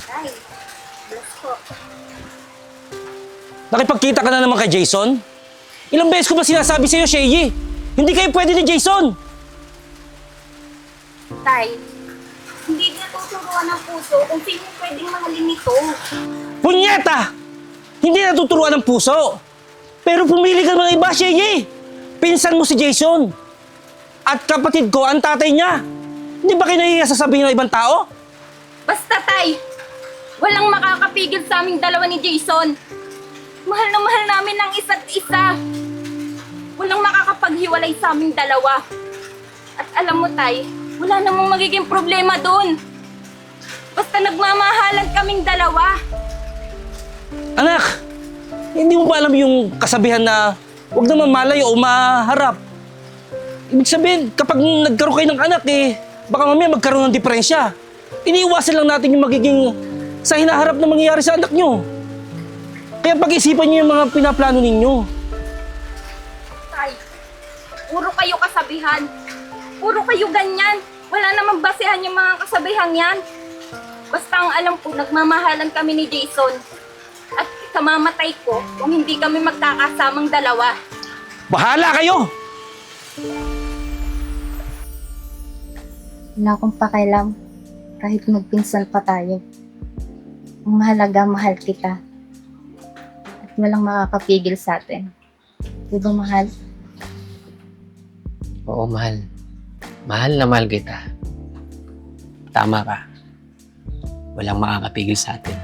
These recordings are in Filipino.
Tay, bless po. Nakipagkita ka na naman kay Jason? Ilang beses ko ba sinasabi sa'yo, Shay? Hindi kayo pwede ni Jason! Tay, hindi natuturuan ng puso kung sino pwedeng mahalin nito. Punyeta! Hindi natuturuan ng puso! Pero pumili ka ng iba, Shay! Pinsan mo si Jason! At kapatid ko ang tatay niya! Hindi ba kayo nahihiya sasabihin ng ibang tao? Basta, Tay, walang makakapigil sa aming dalawa ni Jason. Mahal na mahal namin ang isa't isa. Walang makakapaghiwalay sa aming dalawa. At alam mo, Tay, wala namang magiging problema doon. Basta nagmamahalan kaming dalawa. Anak! Hindi mo ba alam yung kasabihan na huwag naman malayo o maharap? Ibig sabihin, kapag nagkaroon kayo ng anak baka mamaya magkaroon ng diferensya. Iniiwasan lang natin yung magiging sa hinaharap na mangyayari sa anak nyo. Kaya pag-isipan nyo yung mga pinaplano ninyo. Tay, puro kayo kasabihan. Puro kayo ganyan. Wala namang basehan yung mga kasabihan yan. Basta ang alam ko, nagmamahalan kami ni Jason. At kamamatay ko kung hindi kami magkakasamang dalawa. Bahala kayo! Wala akong pakialam kahit magpinsan pa tayo. Ang mahalaga, mahal kita. At walang makakapigil sa atin. Di ba, mahal? Oo, mahal. Mahal na mahal kita. Tama ka. Walang makakapigil sa atin.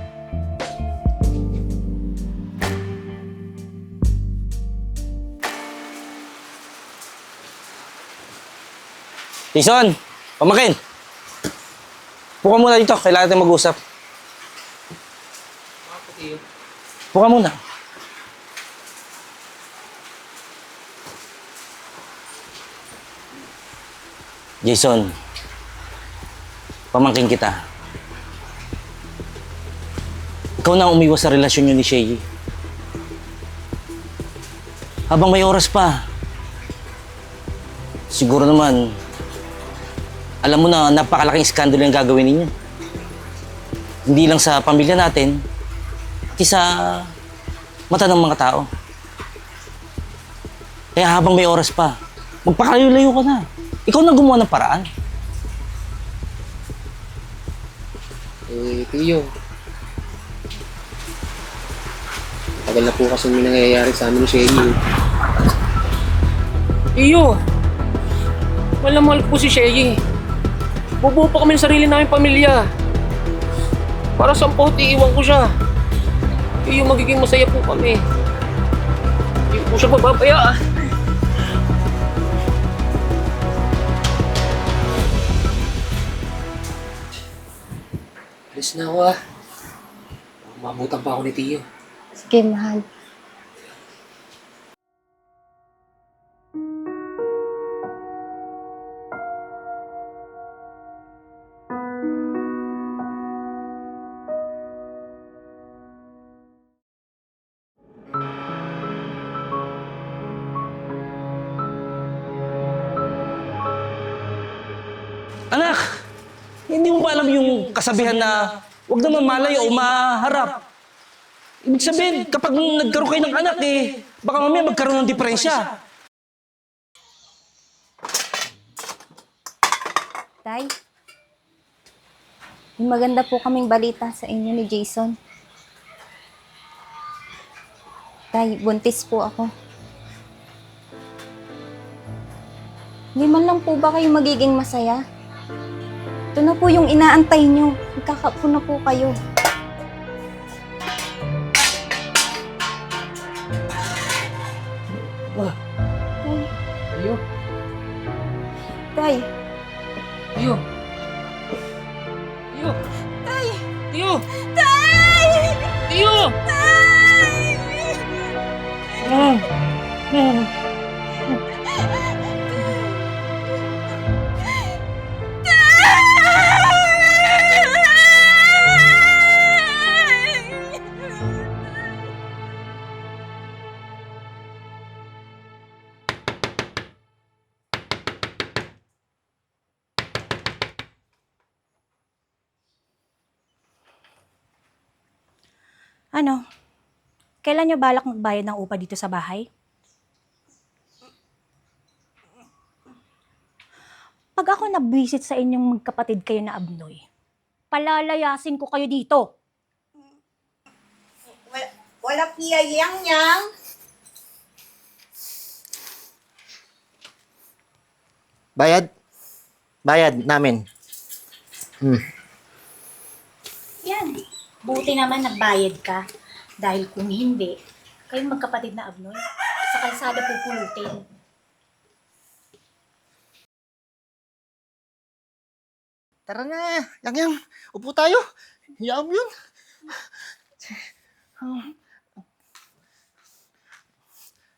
Jason! Pamakin! Puka muna dito. Kailangan natin mag-usap. Puka muna. Jason, pamangkin kita. Ikaw na umiwas sa relasyon niyo ni Shay. Habang may oras pa, siguro naman, alam mo na napakalaking iskandalo yung gagawin ninyo. Hindi lang sa pamilya natin, pati sa mata ng mga tao. Kaya habang may oras pa, magpakalayo-layo ka na. Ikaw na gumawa ng paraan. Tiyo. Tagal na po kasi may nangyayari sa amin ni Shelly. Iyo! Mahal po si Shelly. Bubuo pa kami ng sarili namin pamilya. Para sa pot, iiwan ko siya. Iyo, magiging masaya po kami. Hindi po siya bababaya. Alis na ako Mabutan pa ako ni Tiyo. Sige, mahal. Anak! Hindi mo ba alam yung kasabihan na huwag naman malayo o maharap? Ibig sabihin, kapag nagkaroon kayo ng anak baka mamaya magkaroon ng diferensya. Tay, may maganda po kaming balita sa inyo ni Jason. Tay, buntis po ako. Hindi man lang po ba kayo magiging masaya? Ito na po yung inaantay nyo. Magkakapo na po kayo. Tiyo. Tay, Tiyo. Tiyo. Tay! Tiyo. Tay! Tiyo. Tay! Ano? Kailan niyo balak magbayad ng upa dito sa bahay? Pag ako nabwisit sa inyong magkapatid kayo na Abnoy, palalayasin ko kayo dito. Wala yang. Bayad namin. Yan. Buti naman nagbayad ka. Dahil kung hindi, kayong magkapatid na Abnoy, sa kalsada pupulutin. Tara na, yang. Upo tayo. Hiyaan mo yun.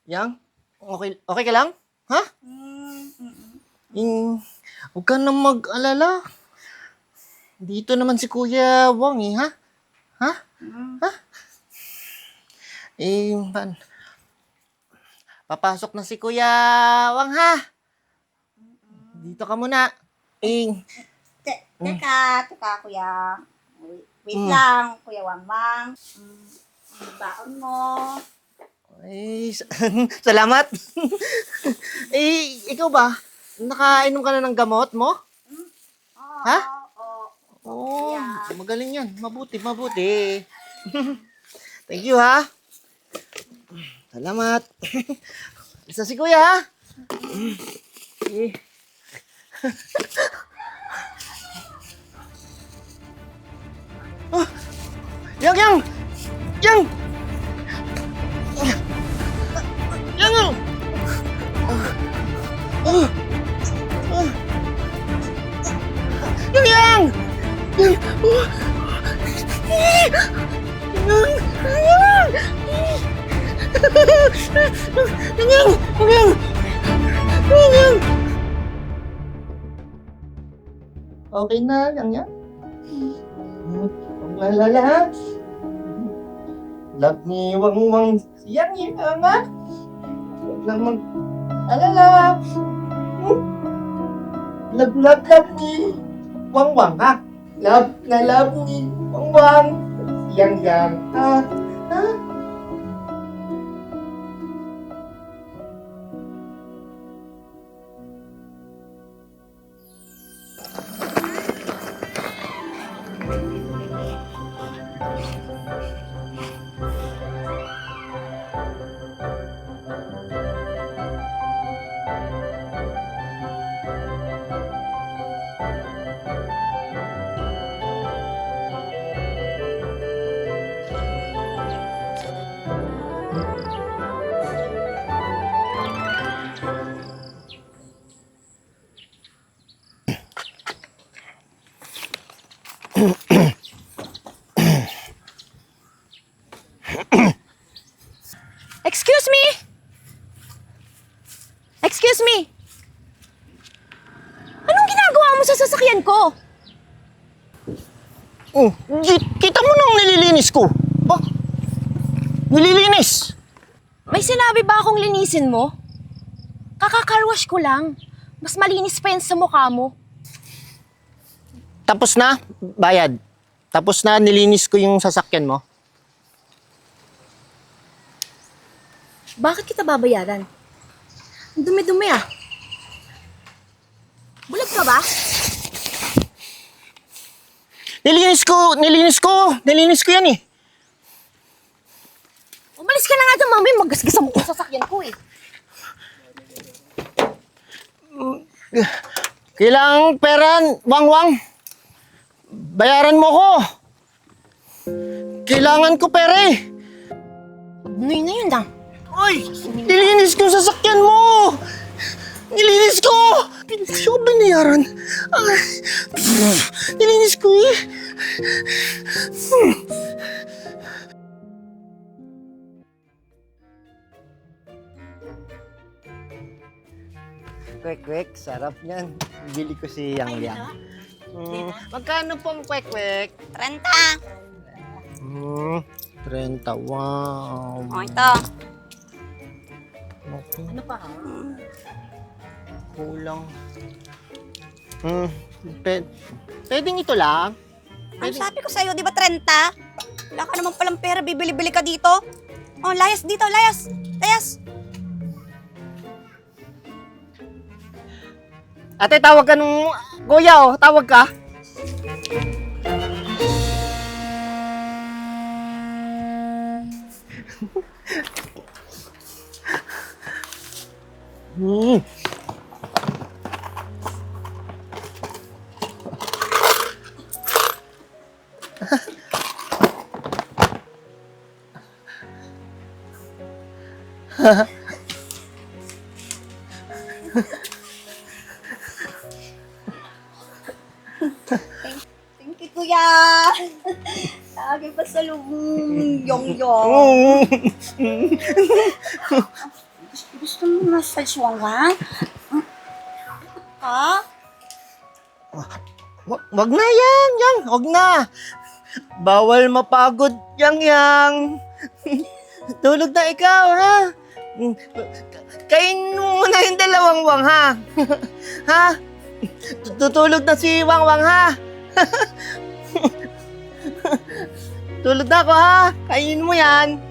Yang, okay ka lang? Ha? Huwag ka na mag-alala. Dito naman si Kuya Wang ha? Ha? Ha? Papasok na si Kuya Wang ha? Dito ka muna. Teka, kuya. Wait lang, kuya Wangwang. Baon mo. Salamat. Ikaw ba? Nakainom ka na ng gamot mo? Ha? Oo, magaling yan. Mabuti. Thank you, ha? Salamat. Isa si Kuya, ha? Yang! Yang! Yang! Okay na, Yang. Huwag malala, ha? Love ni Wang Yang, ha? Huwag lang mag-alala. Love ni Wang, ha? Love ni Wang. Yang, ha? Ha? Excuse me! Excuse me! Anong ginagawa mo sa sasakyan ko? Oh, kita mo nang nililinis ko. Ba? Nililinis. May sinabi ba akong linisin mo? Kakakarwash ko lang. Mas malinis pa yan sa mukha mo. Tapos na, bayad. Tapos na, nilinis ko yung sasakyan mo. Bakit kita babayaran? Ang dumi-dumi ah. Bulag ka ba? Nilinis ko yan eh. Umalis ka na nga dyan, mami. Magasgasan mo yung sasakyan ko eh. Kailangang pera, Wang. Bayaran mo ko. Kailangan ko pera eh. Ano yun lang? Oy, nilinis ko yung sasakyan mo. Nilinis ko. Hindi ko binayaran. Nilinis ko eh. Kwek, sarap niyan. Bili ko si Yang. Magkano po ang kwek? 30. 30. Wow. O, ito. Okay. Ano pa? Kulang. Pwedeng ito lang. Ang sabi ko sa'yo, di ba 30? Wala ka naman palang pera, bibili-bili ka dito. Oh, layas dito, layas. Layas. Ate, tawag ka nung kuya, oh. Tawag ka. Thank you, kuya. Lagi pa sa lubong, yong-yong. Gusto mo massage, Wangwang? Ha? Wag na, Yang. Wag na. Bawal mapagod, Yang. Tulog na ikaw, ha? Kain mo muna yung dalawang wang, ha? Ha? Tutulog na si Wangwang, ha? Tulog na ako, ha? Kainin mo yan.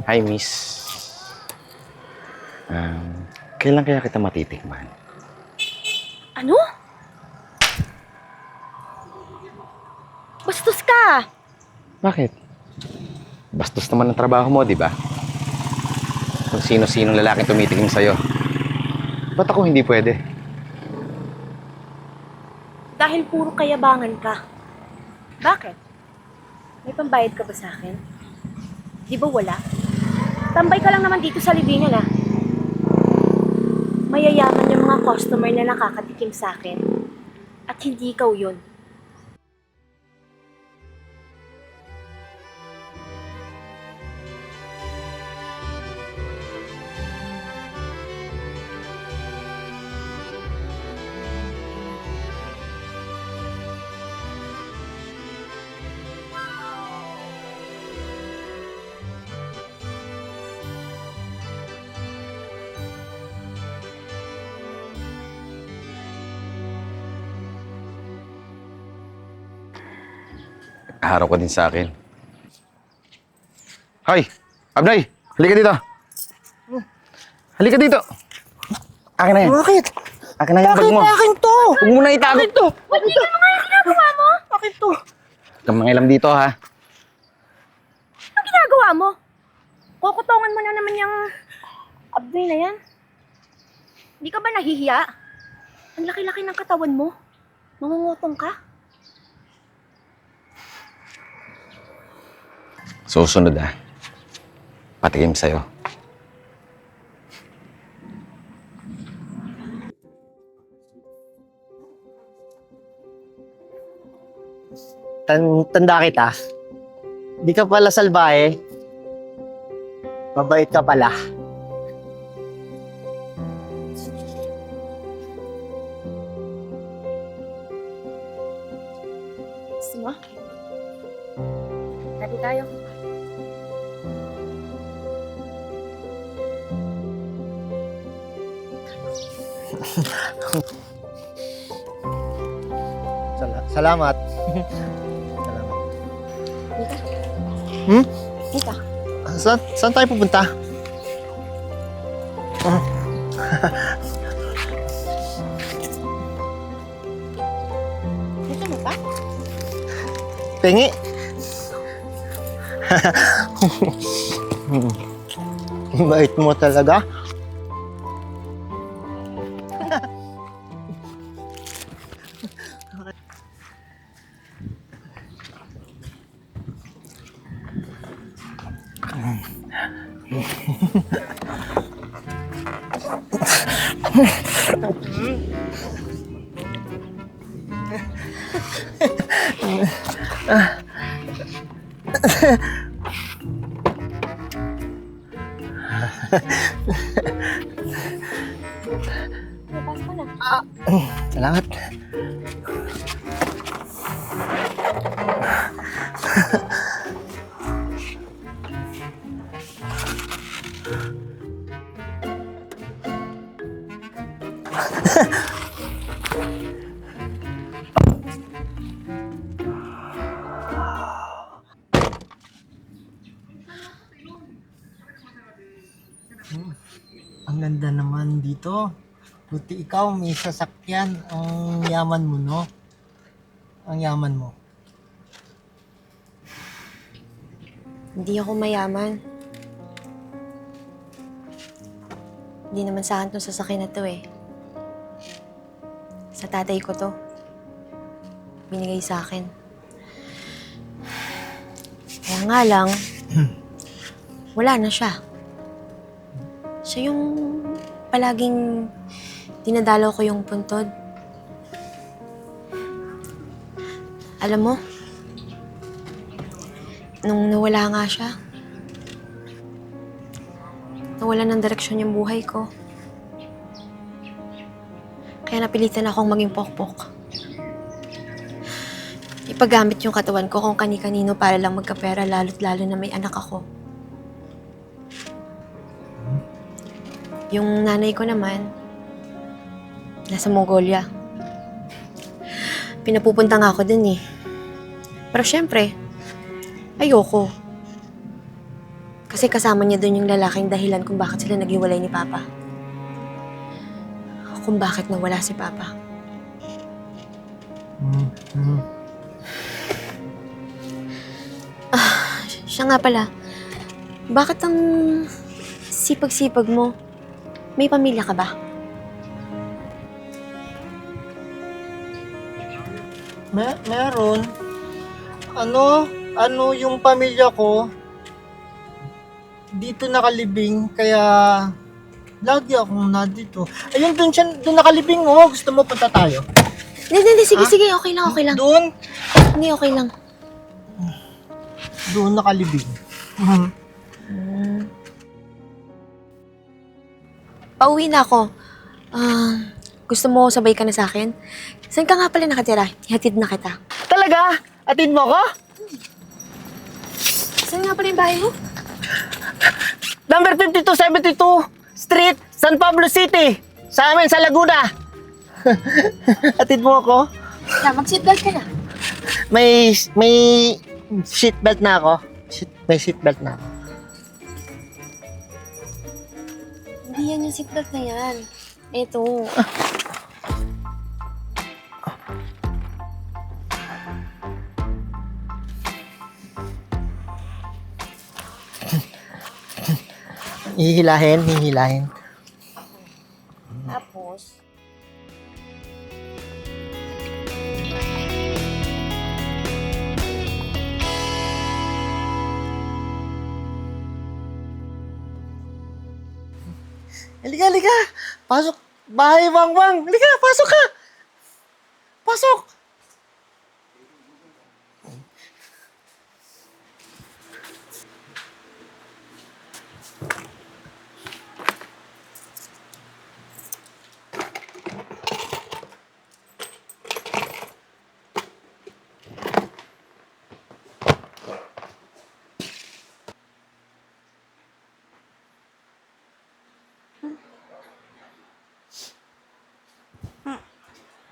Hi, miss. Kailan kaya kita matitikman? Ano? Bastos ka! Bakit? Bastos naman ang trabaho mo, di ba? Kung sino-sinong lalaking tumitikim sa'yo. Ba't ako hindi pwede? Dahil puro kayabangan ka. Bakit? May pambayad ka ba sa akin? Di ba wala? Tambay ka lang naman dito sa libingan, ah. Mayayaman yung mga customer na nakakatikim sa akin. At hindi ikaw yun. Araw ko din sa akin. Hoy! Abnay! Halika dito! Halika dito! Akin na yan. Bakit? Akin na yung bag mo. Akin to! Huwag mo na itago. Akin to! Akin to! Huwag kang mangialam dito, ha? Anong ginagawa mo? Kukutongan mo na naman yung abdoy na yan. Hindi ka ba nahihiya? Ang laki-laki ng katawan mo. Mangungutong ka. Susunod, ha? Patikim sa'yo. Tanda kita. Di ka pala salbahe. Mabait ka pala. Gusto mo? Tabi tayo. Salamat. Salamat. Dito. Saan tayo pupunta? Gusto mo pa? Pengi. Bait mo talaga. Salamat. Ang ganda naman dito. Buti ikaw may sasakyan. Ang yaman mo, no? Ang yaman mo. Hindi ako mayaman. Hindi naman sa akin itong sasakyan na to eh. Sa tatay ko to. Binigay sa akin. Kaya nga lang, wala na siya. Siya yung palaging dinadalaw ko yung puntod. Alam mo, nung nawala nga siya, nawala ng direksyon yung buhay ko. Kaya napilitan akong maging pokpok. Ipagamit yung katawan ko kung kani-kanino para lang magkapera, lalo't lalo na may anak ako. Yung nanay ko naman, nasa Mongolia. Pinapupunta nga ako dun eh. Pero syempre, ayoko. Kasi kasama niya dun yung lalaking dahilan kung bakit sila naghiwalay ni Papa. Kung bakit nawala si Papa. Siya nga pala, bakit ang sipag-sipag mo? May pamilya ka ba? Meron. Ano yung pamilya ko, dito nakalibing, kaya lagi akong nandito. Ayun, doon nakalibing, oh. Gusto mo punta tayo? Hindi, sige, sige, okay lang, okay lang. Doon? Hindi, okay lang. Doon nakalibing. Pauwi na ako. Gusto mo sabay ka na sa akin? Saan ka nga pala nakatira? Ihatid na kita. Talaga? Atid mo ko? Saan nga pala yung bahay mo? Number 5272 Street, San Pablo City. Sa amin, sa Laguna. Atid mo ako? Mag-seatbelt ka na. May seatbelt na ako. May seatbelt na ako. Hindi yan yung seatbelt na yan. Ito. Hihilahin. Tapos, Halika. Pasok. Bahay, Wangwang. Halika, pasok ka. Pasok.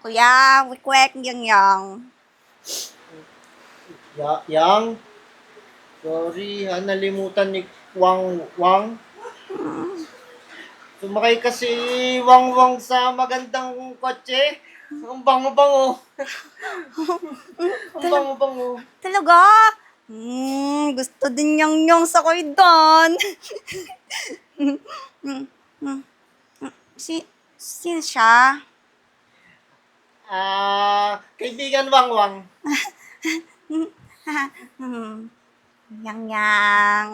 Kuya, wikwek, yang. Yang. Sorry, nalimutan ni Wang. Sumakay kasi Wang sa magandang kotse. Ang bango-bango. Ang bango-bango. Talaga? Gusto din yang sa koy doon. Sino siya? Kaibigan Wang. Yang.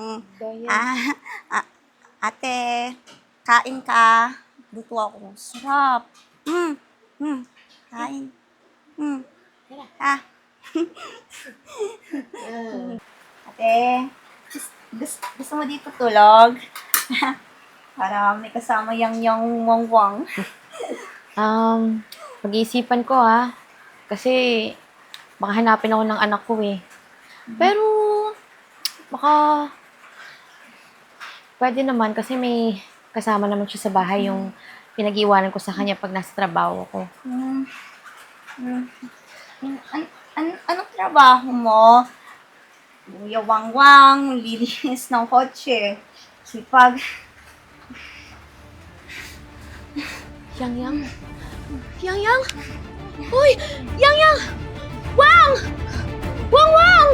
Ate, kain ka. Luto ako. Sarap. Kain. Ate, Gusto mo dito tulog? Para may kasama yung wang-wang. Pag-iisipan ko kasi baka hanapin ako ng anak ko eh. Pero, baka pwede naman kasi may kasama naman siya sa bahay yung pinag-iwanan ko sa kanya pag nasa trabaho ko. Anong trabaho mo? Kuya Wang-Wang, linis ng kotse. Sipag. Yang-yang? Yang-yang? Uy! Yang-yang! Wang! Wang-wang!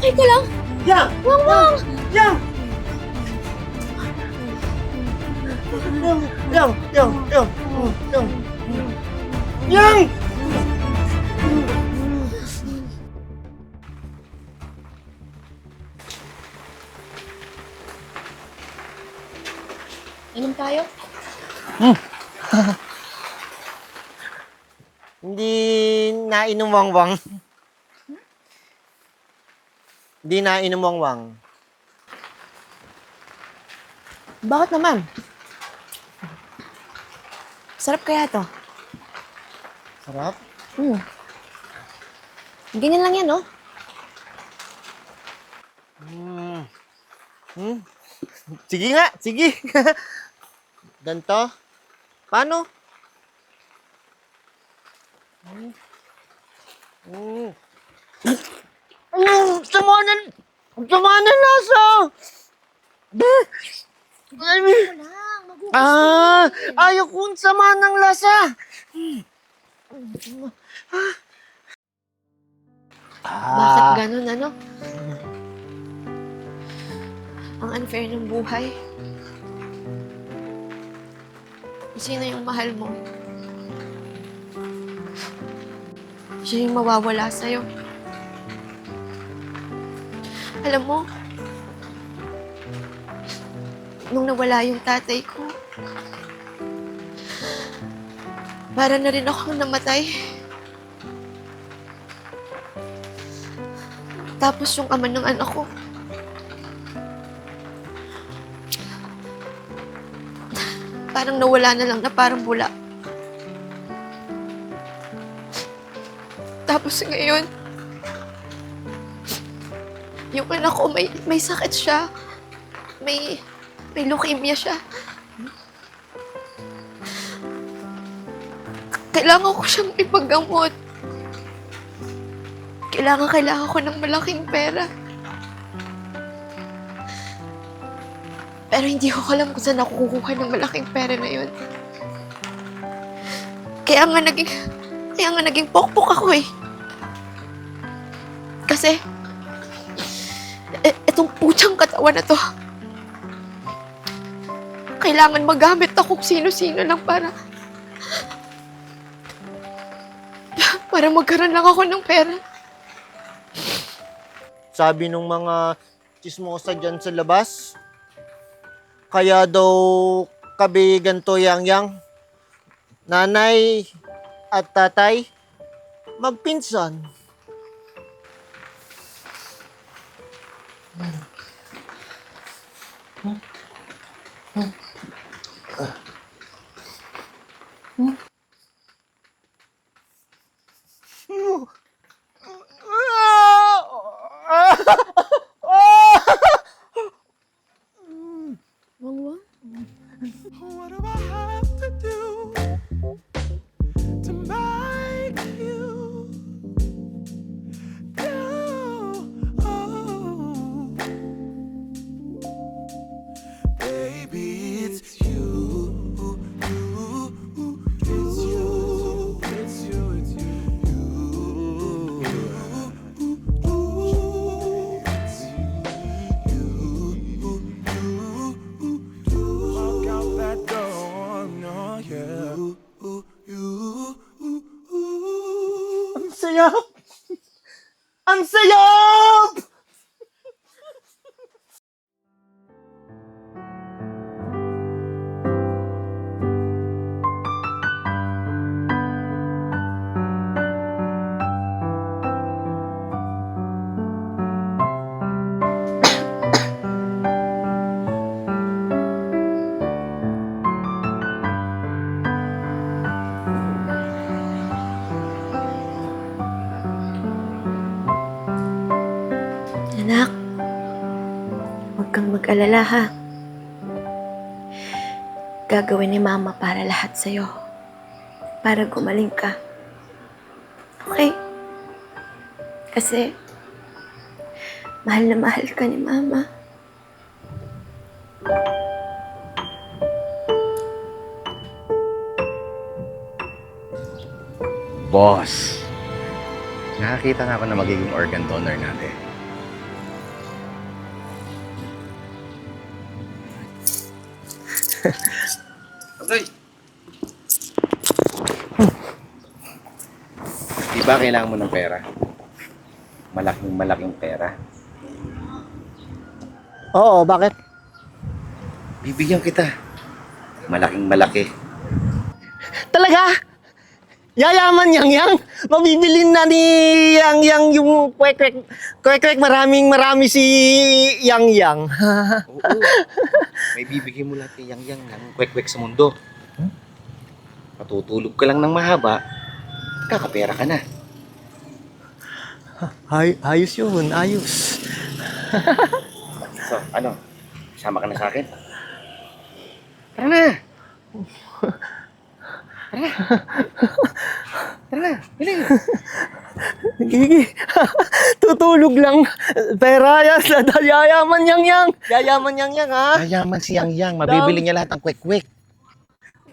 Okay ka lang? Yang! Wang-wang! Yang! Yang! Yang! Yang! Yang! Yang! Inom tayo? Hindi nainom wang-wang. Hindi nainom wang-wang. Bakit naman? Sarap kaya to? Sarap. Ganyan lang yan, no? Sige nga, sige. Ganto? Paano? Sama ng lasa! Ayaw kong sama ng lasa! Bakit ganun, ano? Ang unfair ng buhay. Sino yung mahal mo? Siya yung mawawala sa'yo. Alam mo, nung nawala yung tatay ko, para na rin ako namatay. Tapos yung ama ng anak ko, parang nawala na lang na parang bula. Tapos ngayon, yung anak ko may sakit siya. May leukemia siya. Kailangan ko siyang ipaggamot. Kailangan ko ng malaking pera. Pero hindi ko alam kung saan ako kukuha ng malaking pera na yun. Kaya nga naging pokpok ako eh. Kasi, itong putyang katawan na to, kailangan magamit ako kung sino-sino lang para magkaroon lang ako ng pera. Sabi nung mga chismosa dyan sa labas, kaya daw kabi ganto yang nanay at tatay magpinsan. Wangwang? What do I have to do to make you go? Oh, baby, it's you. It's you. It's you. It's you. Walk out that door, no, yeah. Ang sayap! Ang sayap! Anak, huwag kang mag-alala ha. Gagawin ni Mama para lahat sa'yo. Para gumaling ka. Okay? Kasi, mahal na mahal ka ni Mama. Boss, nakakita na ako na magiging organ donor natin. Agoy! Di ba kailangan mo ng pera? Malaking pera. Oo, bakit? Bibigyan kita. Malaki. Talaga? Yayaman yang mabibilin na ni yang yung kwek marami si yang. Oo. May bibigyan mo lahat ni yang ng kwek-kwek sa mundo. Patutulog ka lang ng mahaba, kakapera ka na. Ayos yun, ayos. So, ano? Sama ka na sa akin? Tara na! Tara na, bilis! Gigi, tutulog lang. Pera, yayaman yang. Yayaman yang ha? Mayaman si Yang, mabibili niya lahat ng kwek-kwek.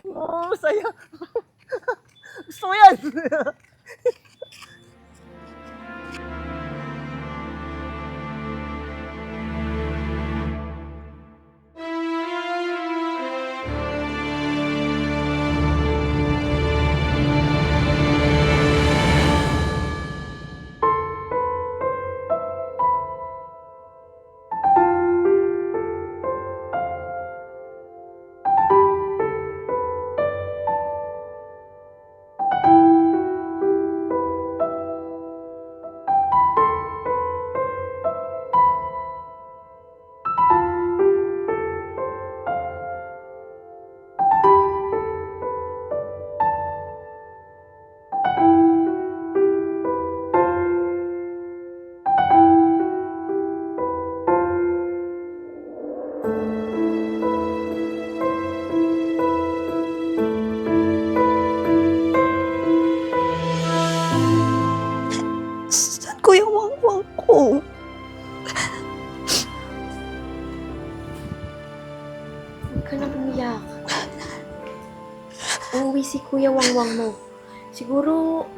Oh, saya. Gusto mo yan? Saan ko yung wangwang ko? Huwag ka nang umiyak. Uuwi si Kuya Wangwang mo. Siguro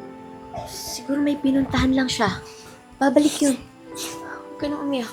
may pinuntahan lang siya. Babalik yun. Huwag ka nang umiyak.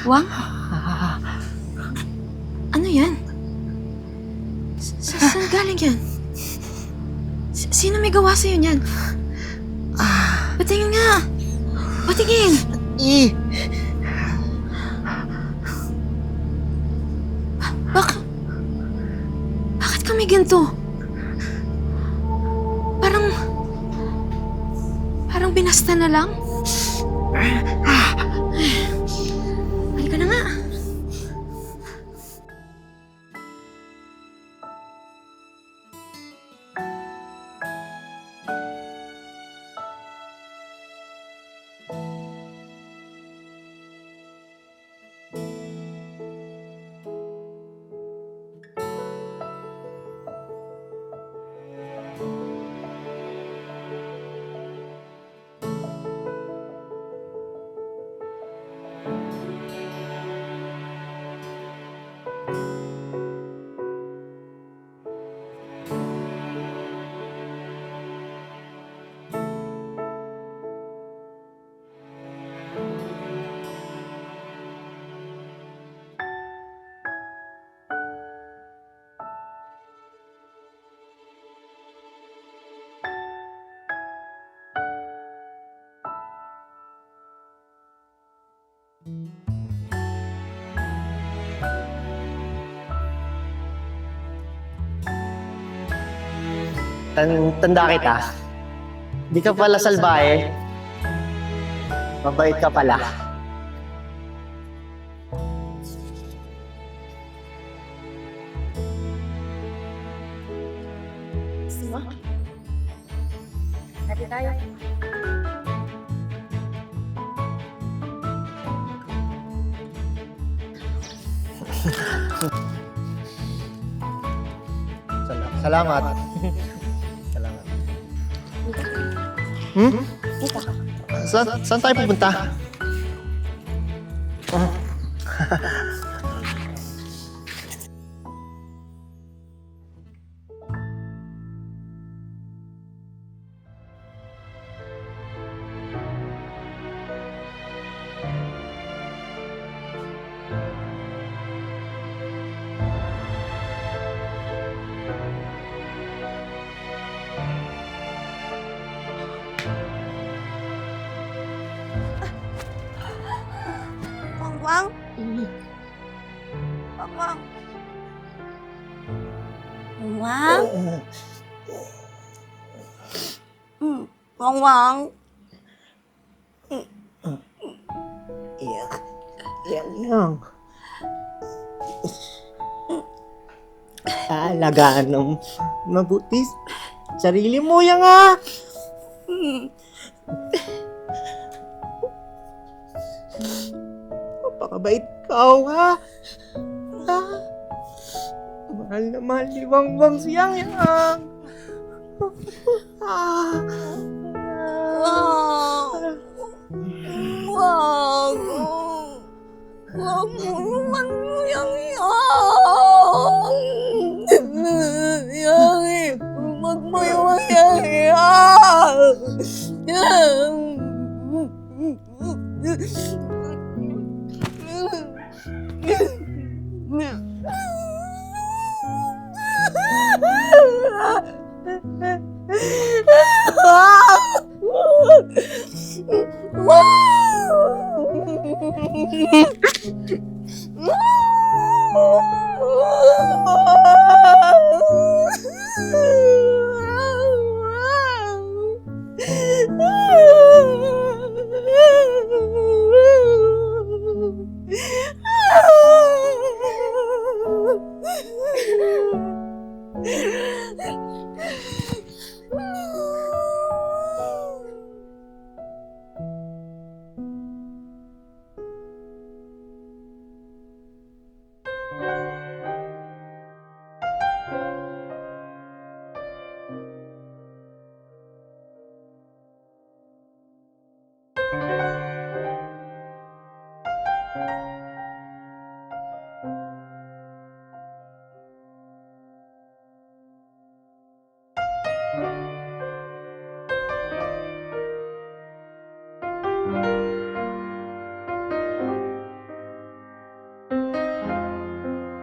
Wang? Ano yan? Saan galing yan? Sino may gawa sa'yo niyan? Patingin nga! Patingin! may ganito? Parang binasta na lang. Halika na nga. Tanda kita. Di ka pala salbahe. Mabait ka pala. Hati tayo. Salamat. Salamat. Hmm? Saan tayo pupunta? Wang? Wang? Wang? Wang? Yan lang. Alagaan ng mabuti. Sarili mo yan nga. Napakabait ka, ha? Mahal na mahal ni Wang siyang yan. Wang! Wag mo naman yung yang! Wag mo yung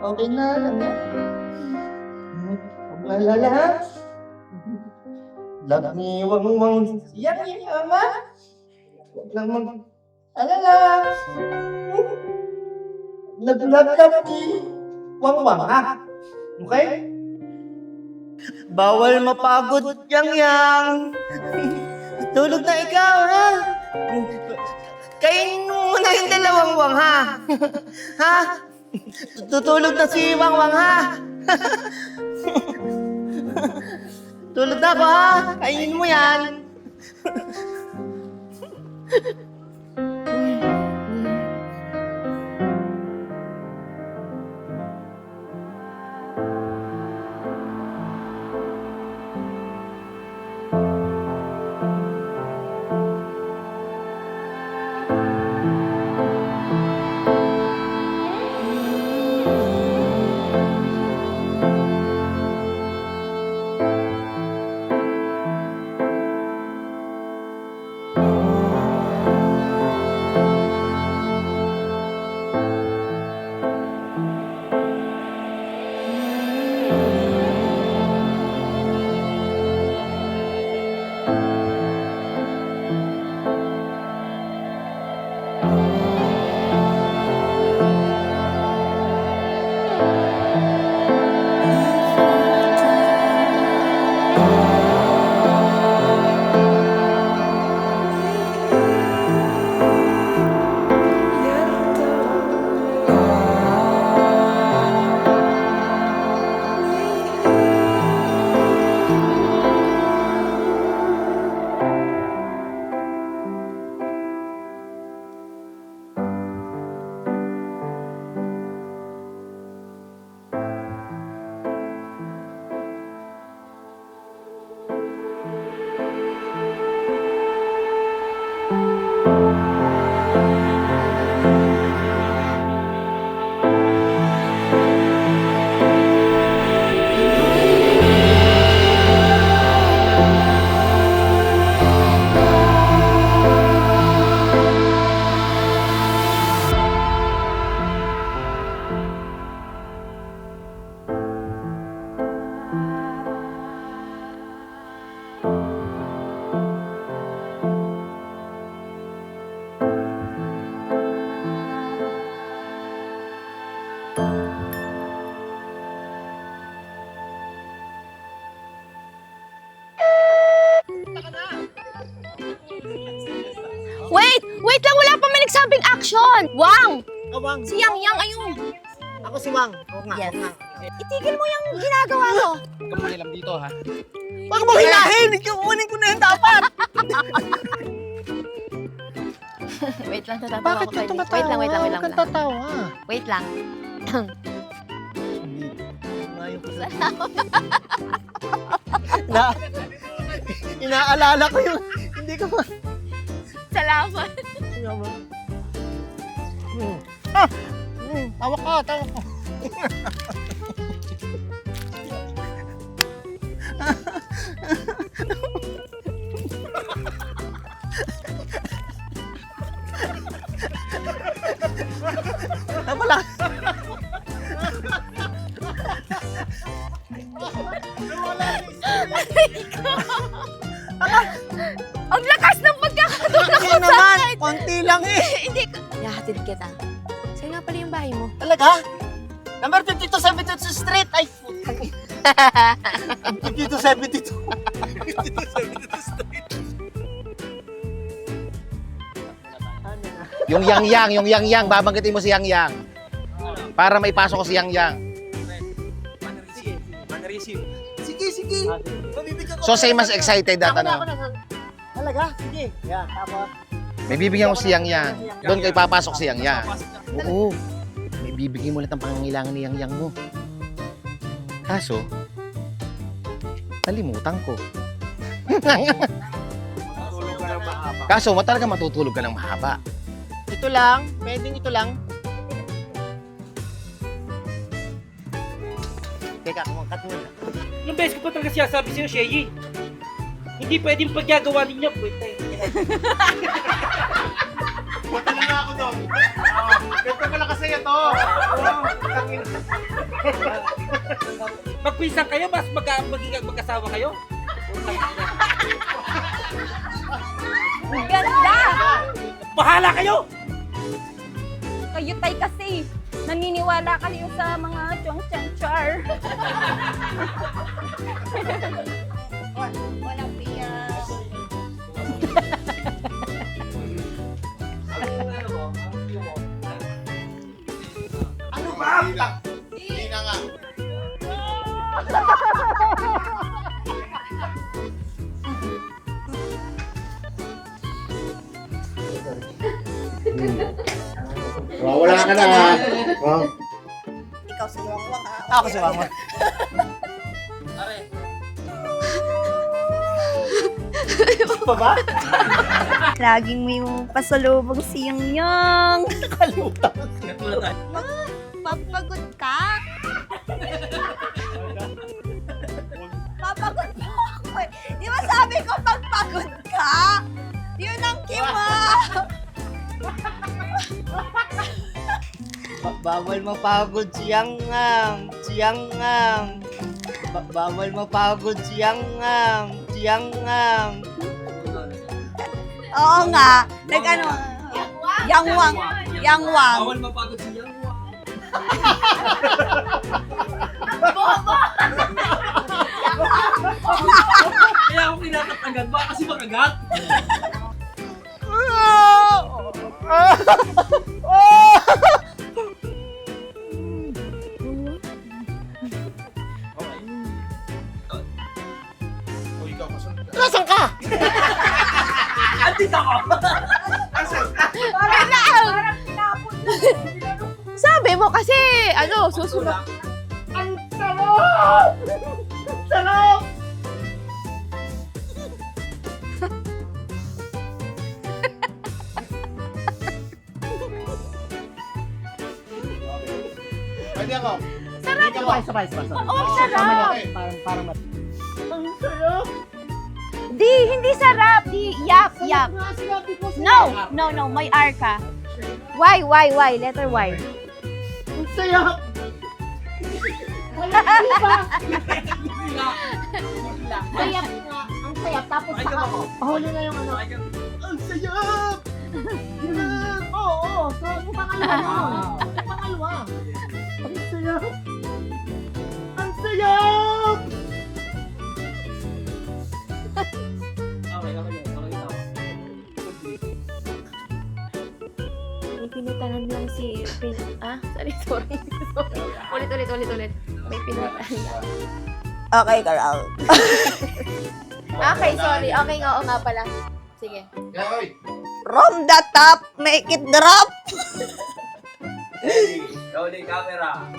Okay na, alam na. Huwag malala, ha? Love ni Wang yan, ama. Huwag lang mag-alala. Love ni Wang, ha? Okay? Bawal mapagod, yang. Tulog na ikaw, ha? Kainin mo muna yung dalawang wang, ha? Ha? Tutulog na si Wangwang, ha? Tulog na ako, ha? Kainin mo yan. Wait lang, wala pa may nagsabing action! Wang! Wang. Si Yang ayun! Ako si Wang. Oo nga, Yes. oo nga. Itigil mo yung ginagawa mo! Huwag ka mangilam dito, ha? Huwag mo hilahin! Kukunin ko na yung dapat! Wait lang, tatawa Bakit ako ka kay Nick. tumatawa? Wait lang. Huwag kang tatawa. Wait lang. Ngayon ko sa... Inaalala ko yung... Hindi ko ma... Salamat. Tawa ka, tawa ka. Wala. Ang lakas ng pagkakatulak Hindi ko sa naman, akin! konti lang eh. Hindi ko... Ihahatid kita. Saan nga pala yung bahay mo? Talaga? Number 5272 Street. Ay, 5272. 5272 Street. Yung yang, babanggitin mo si yang. Para maipasok ko si yang. Sige, sige. Mabibigyan ko. So, same as excited at ano. Talaga? Sige. Yan, tapos. May bibigyan ko si yang. Doon kayo papasok si yang. Oo. May bibigyan mo lahat ng pangangailangan ni yang mo. Kaso, nalimutan ko. Kaso, talaga matutulog ka ng mahaba. Ito lang. Pwedeng ito lang. Teka, kumakat mo na. Ilang beses ko pa talaga sinasabi sa'yo, Sheyi. Hindi pwedeng paggagawa ninyo. Pwede. Punta na nga ako doon. Ganito pala kasi ito. Magpinsan kayo, mas mag-asawa kayo? Ganda! Bahala kayo! Kayo tay kasi, naniniwala kayo sa mga chong-chang-char. Walang bias. Ano ba? Hindi na nga. Wala ka na ha. Ikaw si Wangwang ha. Ako si Mama. Pa ba? Laging may pasalubong si Yang. Nakalimutan. Papagod ka? Papagod mo ako eh. Di ba sabi ko pagpagod ka? Yun ang kima. Bawal mapagod si Yangang. Si Yangang. Bawal mapagod si Yangang. Si Yangang. Oo nga. Nag-ano? Yangwang. Yangwang. Bawal mapagod si Yang. Kaya ako kinakatagan ba? Kasi makagat. Nasaan ka? Andito ako! Sabi mo kasi, ano, susunod. Ang sarap! Sarap! Pwede ako. Sarap ko. Sabay. Oo, sarap. Parang ang sarap. Di, hindi sarap. Di, yap. No, may R ka. Y. Letter Y. Ang sarap. Sayap nga. Ang sayap. Tapos huli na yung ano. Ang sarap! Oo. So, yung pangalawa. Ang sarap! Ang sarap! May pinutanan lang si sorry. Ulit. May pinutanan lang. Okay, Carl. Okay, sorry. Okay, oo nga pala. Sige. From the top, make it drop. Rolling camera.